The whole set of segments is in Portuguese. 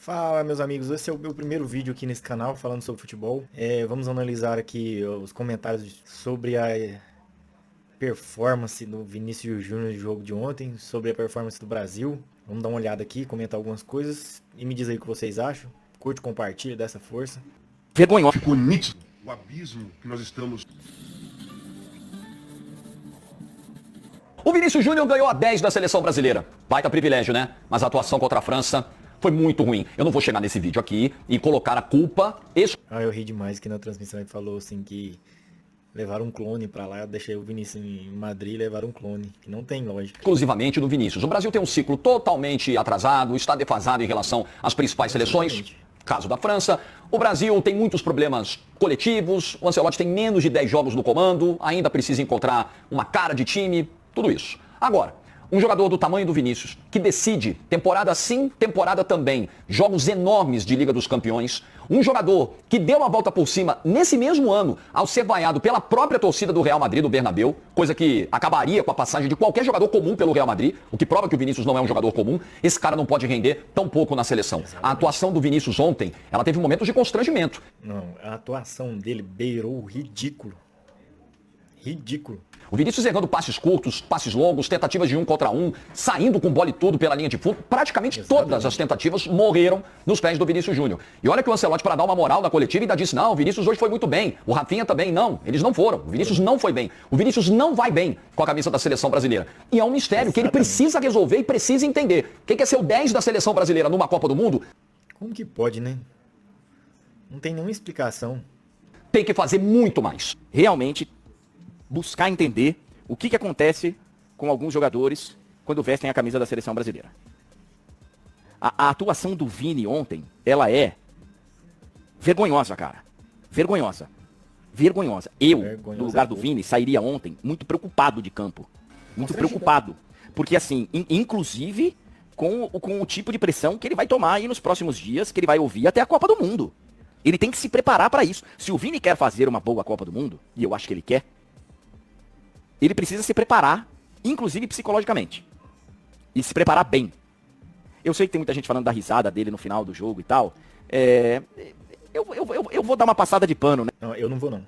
Fala, meus amigos, esse é o meu primeiro vídeo aqui nesse canal falando sobre futebol. Vamos analisar aqui os comentários sobre a performance do Vinícius Júnior no jogo de ontem, sobre a performance do Brasil. Vamos dar uma olhada aqui, comentar algumas coisas e me diz aí o que vocês acham. Curte, compartilha, dessa força. Vergonhoso. Ficou nítido o abismo que nós estamos. O Vinícius Júnior ganhou a 10 da seleção brasileira. Baita privilégio, né? Mas a atuação contra a França foi muito ruim. Eu não vou chegar nesse vídeo aqui e colocar a culpa Eu ri demais que na transmissão ele falou assim que levaram um clone pra lá, eu deixei o Vinícius em Madrid e levaram um clone, que não tem lógica. exclusivamente no Vinícius. O Brasil tem um ciclo totalmente atrasado, está defasado em relação às principais seleções. Exatamente. Caso da França. O Brasil tem muitos problemas coletivos. O Ancelotti tem menos de 10 jogos no comando. Ainda precisa encontrar uma cara de time. Tudo isso. Agora, um jogador do tamanho do Vinícius, que decide, temporada sim, temporada também, jogos enormes de Liga dos Campeões. Um jogador que deu a volta por cima nesse mesmo ano, ao ser vaiado pela própria torcida do Real Madrid, do Bernabéu, coisa que acabaria com a passagem de qualquer jogador comum pelo Real Madrid, o que prova que o Vinícius não é um jogador comum. Esse cara não pode render tão pouco na seleção. Exatamente. A atuação do Vinícius ontem, ela teve momentos de constrangimento. Não, a atuação dele beirou o ridículo. Ridículo. O Vinícius errando passes curtos, passes longos, tentativas de 1 contra 1, saindo com bola e tudo pela linha de fundo. Praticamente todas as tentativas morreram nos pés do Vinícius Júnior. E olha que o Ancelotti, para dar uma moral na coletiva, ainda disse, não, o Vinícius hoje foi muito bem. O Rafinha também, não. Eles não foram. O Vinícius não foi bem. O Vinícius não vai bem com a camisa da seleção brasileira. E é um mistério que ele precisa resolver e precisa entender. Quem quer ser o 10 da seleção brasileira numa Copa do Mundo Como que pode, né? Não tem nenhuma explicação. tem que fazer muito mais. Realmente buscar entender o que acontece com alguns jogadores quando vestem a camisa da seleção brasileira. A atuação do Vini ontem, ela é vergonhosa, cara. Vergonhosa. Vergonhosa. Eu, Vergonhosa no lugar é do pouco. Vini, sairia ontem muito preocupado de campo. Muito preocupado. Porque assim, inclusive com o tipo de pressão que ele vai tomar aí nos próximos dias, que ele vai ouvir até a Copa do Mundo. Ele tem que se preparar para isso. Se o Vini quer fazer uma boa Copa do Mundo, e eu acho que ele quer, ele precisa se preparar, inclusive psicologicamente. E se preparar bem. Eu sei que tem muita gente falando da risada dele no final do jogo e tal. Eu vou dar uma passada de pano, né? Não, eu não vou não.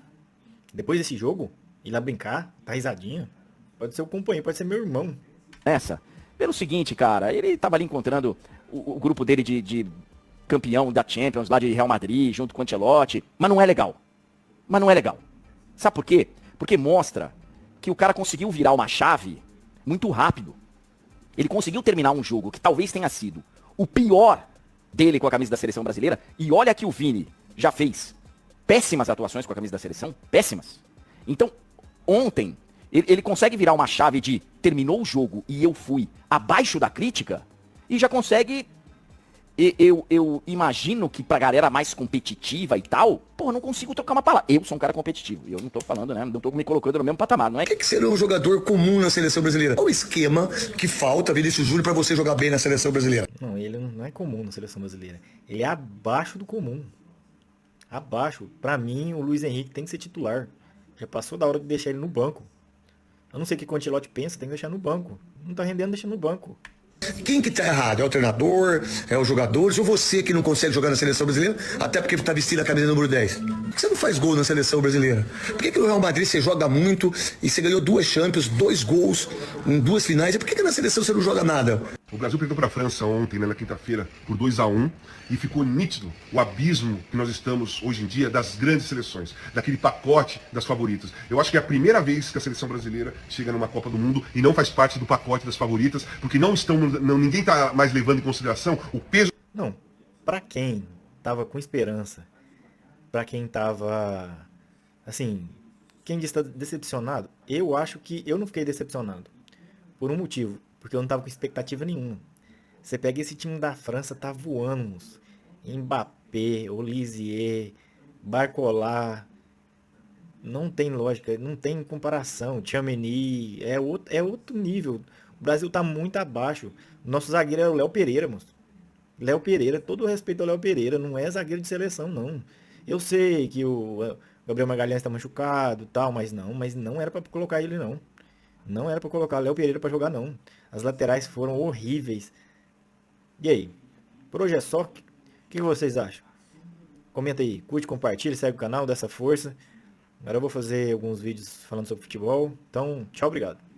Depois desse jogo, ir lá brincar, tá risadinha. Pode ser o companheiro, pode ser meu irmão. Nessa. Pelo seguinte, cara, ele tava ali encontrando o grupo dele de campeão da Champions, lá de Real Madrid, junto com o Ancelotti. Mas não é legal. Mas não é legal. Sabe por quê? Porque mostra que o cara conseguiu virar uma chave muito rápido. Ele conseguiu terminar um jogo que talvez tenha sido o pior dele com a camisa da seleção brasileira. E olha que o Vini já fez péssimas atuações com a camisa da seleção. Péssimas. Então, ontem, ele consegue virar uma chave de terminou o jogo e eu fui abaixo da crítica. E já consegue... Eu imagino que pra galera mais competitiva e tal, pô, não consigo trocar uma palavra. Eu sou um cara competitivo. E eu não tô falando, né? Não tô me colocando no mesmo patamar. Não é O que ser um jogador comum na seleção brasileira? Qual o esquema que falta, Vinícius Júnior, para você jogar bem na seleção brasileira? Não, ele não é comum na seleção brasileira. Ele é abaixo do comum. Abaixo. Pra mim, o Luiz Henrique tem que ser titular. Já passou da hora de deixar ele no banco. Eu não sei o que o Ancelotti pensa, tem que deixar no banco. Não tá rendendo, deixa no banco. Quem que tá errado? É o treinador? É os jogadores? Ou você que não consegue jogar na seleção brasileira, até porque tá vestindo a camisa número 10? Por que você não faz gol na seleção brasileira? Por que no Real Madrid você joga muito e você ganhou 2 Champions, 2 gols em 2 finais? E por que na seleção você não joga nada? O Brasil perdeu para a França ontem, né, na quinta-feira, por 2-1, e ficou nítido o abismo que nós estamos hoje em dia das grandes seleções, daquele pacote das favoritas. Eu acho que é a primeira vez que a seleção brasileira chega numa Copa do Mundo e não faz parte do pacote das favoritas, porque ninguém está mais levando em consideração o peso. Não, pra quem tava com esperança, pra quem tava, assim, quem disse tá decepcionado, eu acho que eu não fiquei decepcionado. Por um motivo, porque eu não tava com expectativa nenhuma. Você pega esse time da França, tá voando, moço. Mbappé, Olisier, Barcola, não tem lógica, não tem comparação. Tchouaméni, é outro nível. O Brasil tá muito abaixo. Nosso zagueiro é o Léo Pereira, moço. Léo Pereira, todo o respeito ao Léo Pereira, não é zagueiro de seleção, não. Eu sei que o Gabriel Magalhães tá machucado e tal, mas não era pra colocar ele, não. Não era pra colocar o Léo Pereira pra jogar, não. As laterais foram horríveis. E aí? Por hoje é só. que vocês acham? Comenta aí, curte, compartilha, segue o canal, dá essa força. Agora eu vou fazer alguns vídeos falando sobre futebol. Então, tchau, obrigado.